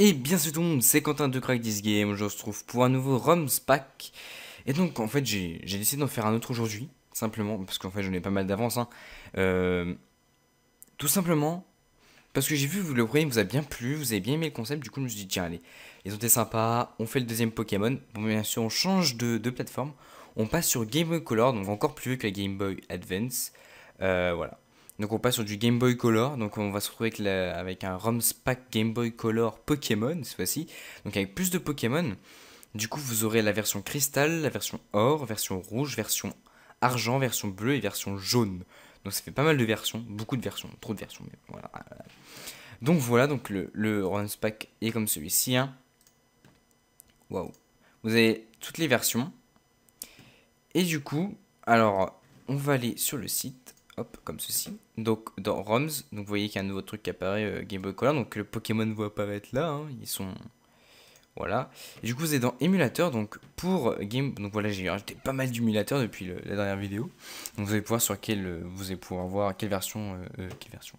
Et bien salut tout le monde, c'est Quentin de Crack This Game, je se retrouve pour un nouveau ROMs pack. Et donc en fait j'ai décidé d'en faire un autre aujourd'hui, simplement, parce qu'en fait j'en ai pas mal d'avance. Euh, Tout simplement, parce que j'ai vu que le premier vous a bien plu, vous avez bien aimé le concept, du coup je me suis dit tiens allez, ils ont été sympas, on fait le deuxième Pokémon. Bon bien sûr on change de plateforme, on passe sur Game Boy Color, donc encore plus vieux que la Game Boy Advance. Voilà. Donc on passe sur du Game Boy Color, donc on va se retrouver avec un ROMs pack Game Boy Color Pokémon cette fois-ci, donc avec plus de Pokémon. Du coup vous aurez la version cristal, la version or, version rouge, version argent, version bleue et version jaune. Donc ça fait pas mal de versions, beaucoup de versions, trop de versions, mais voilà. Donc voilà, donc le ROMs pack est comme celui-ci, hein. Waouh. Vous avez toutes les versions. Et du coup, alors on va aller sur le site. Hop, comme ceci. Donc dans ROMs, donc vous voyez qu'il y a un nouveau truc qui apparaît, Game Boy Color. Donc le Pokémon va apparaître là, hein, ils sont. Voilà. Et du coup vous êtes dans émulateur. Donc pour Game. Donc voilà, j'ai rajouté pas mal d'émulateurs depuis la dernière vidéo. Donc vous allez pouvoir sur quelle. Vous allez pouvoir voir quelle version. Quelle version.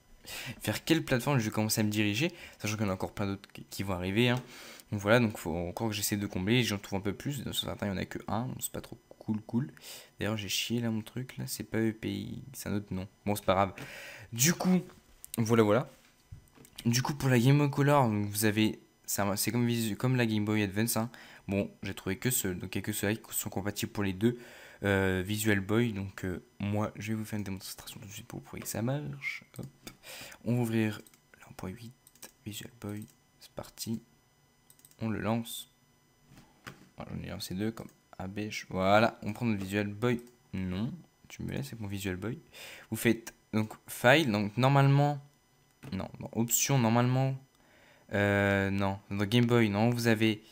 Vers quelle plateforme je vais commencer à me diriger. Sachant qu'il y en a encore plein d'autres qui vont arriver, hein. Donc voilà, donc faut encore que j'essaie de combler. J'en trouve un peu plus. Sur certains, il n'y en a que un. Donc c'est pas trop cool. D'ailleurs, j'ai chié là mon truc. Là, c'est pas EPI. C'est un autre nom. Bon, c'est pas grave. Du coup, voilà. Du coup, pour la Game Boy Color, donc vous avez. C'est comme la Game Boy Advance, hein. Bon, j'ai trouvé que ceux. Donc il n'y a que ceux-là qui sont compatibles pour les deux. Visual Boy. Donc moi, je vais vous faire une démonstration tout de suite pour vous prouver que ça marche. Hop. On va ouvrir l'1.8 Visual Boy. C'est parti. On le lance. Voilà, j'en ai lancé deux comme un beige. Voilà, on prend notre Visual Boy. Non, tu me laisses avec mon Visual Boy. Vous faites donc File. Donc normalement, non, dans Options, normalement, non, dans Game Boy, non, vous avez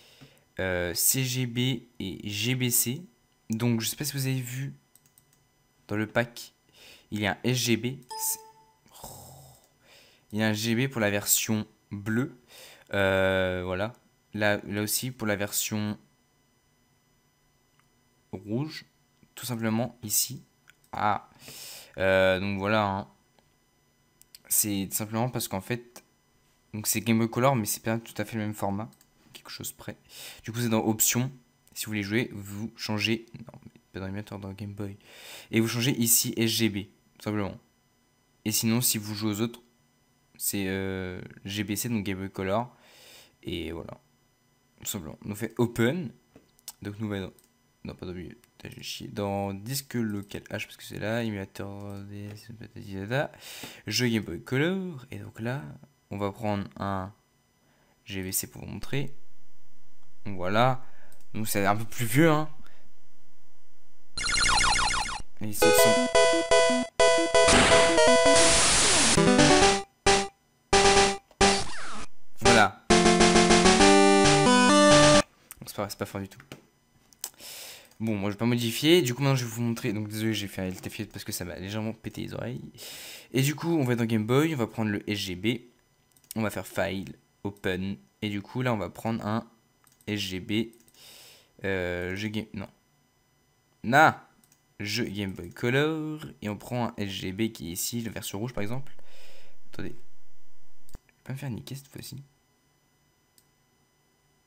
CGB et GBC. Donc je sais pas si vous avez vu dans le pack, il y a un SGB. Il y a un GB pour la version bleue. Voilà. Là aussi pour la version rouge, tout simplement ici. Ah, donc voilà, hein. C'est simplement parce qu'en fait, donc c'est Game Boy Color, mais c'est pas tout à fait le même format, quelque chose près. Du coup, c'est dans Options. Si vous voulez jouer, vous changez, non, pas dans l'émulateur, dans Game Boy, et vous changez ici SGB, tout simplement. Et sinon, si vous jouez aux autres, c'est GBC, donc Game Boy Color, et voilà, tout simplement. On fait Open, donc nous allons, non pas W, j'ai chié, dans disque local H parce que c'est là, émulateur DS, jeu Game Boy Color, et donc là, on va prendre un GVC pour vous montrer. Voilà, donc c'est un peu plus vieux, hein. Les sons sont... Voilà. C'est pas fort du tout. Bon, moi je vais pas modifier. Du coup, maintenant je vais vous montrer. Donc, désolé, j'ai fait un LTF parce que ça m'a légèrement pété les oreilles. Et du coup, on va dans Game Boy. On va prendre le SGB. On va faire File, Open. Et du coup, là, on va prendre un SGB. Non. Jeu Game Boy Color. Et on prend un SGB qui est ici, la version rouge par exemple. Attendez. Je vais pas me faire niquer cette fois-ci.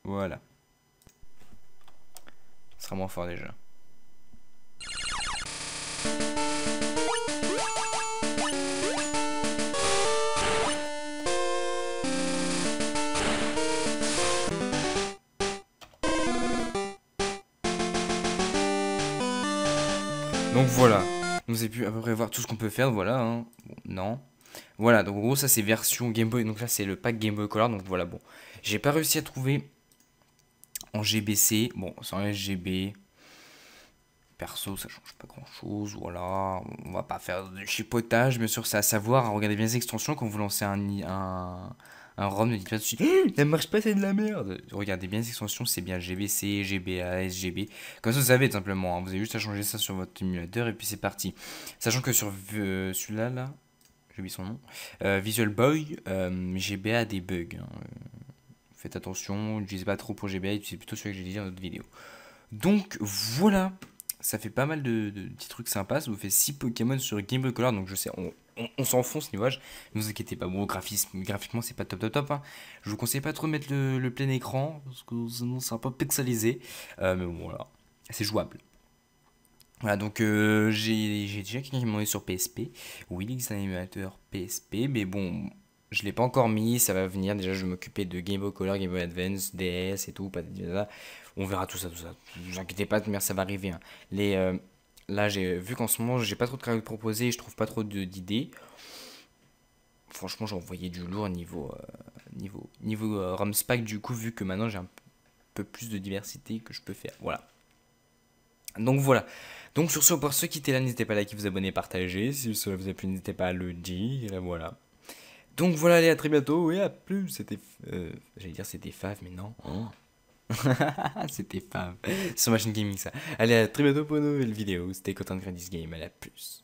Voilà. Ce sera moins fort déjà. Donc voilà, vous avez pu à peu près voir tout ce qu'on peut faire, voilà, hein. Bon, non. Voilà, donc en gros ça c'est version Game Boy, donc là c'est le pack Game Boy Color, donc voilà, bon. J'ai pas réussi à trouver en GBC, bon, c'est en SGB. Perso, ça change pas grand chose, voilà. On va pas faire de chipotage, bien sûr, c'est à savoir. Regardez bien les extensions quand vous lancez un ROM, ne dites pas dessus, ça marche pas, c'est de la merde. Regardez bien les extensions, c'est bien GBC, GBA, SGB. Comme ça, vous savez, tout simplement, hein. Vous avez juste à changer ça sur votre émulateur et puis c'est parti. Sachant que sur celui-là, là, j'ai oublié son nom, Visual Boy, GBA a des bugs, hein. Faites attention, n'utilisez pas trop pour GBA, c'est plutôt celui que j'ai dit dans notre vidéo. Donc voilà. ça fait pas mal de petits trucs sympas. Ça vous fait 6 Pokémon sur Game Boy Color. Donc je sais, on s'enfonce niveau âge. Ne vous inquiétez pas. Bon, graphiquement, c'est pas top top top, hein. Je vous conseille pas trop de mettre le plein écran. Parce que sinon, c'est un peu pixelisé. Mais bon, voilà. C'est jouable. Voilà, donc j'ai déjà quelqu'un qui m'a demandé sur PSP. Oui, il existe un émulateur PSP. Mais bon, je l'ai pas encore mis. Ça va venir. Déjà, je vais m'occuper de Game Boy Color, Game Boy Advance, DS et tout. On verra tout ça, tout ça. Ne vous inquiétez pas, mais ça va arriver, hein. Là, j'ai vu qu'en ce moment, j'ai pas trop de cartes proposées, je trouve pas trop d'idées. Franchement, j'ai envoyé du lourd niveau ROM Pack, du coup, vu que maintenant j'ai un peu plus de diversité que je peux faire. Voilà. Donc voilà. Donc sur ce, pour ceux qui étaient là, n'hésitez pas à liker, vous abonner, partager. Si cela vous a plu, n'hésitez pas à le dire. Et voilà. Donc voilà, allez, à très bientôt. Et à plus. J'allais dire c'était Fave, mais non. Oh. C'était Fave. Sur ma chaîne gaming, ça. Allez, à très bientôt pour une nouvelle vidéo. C'était Content This Game. Allez, à plus.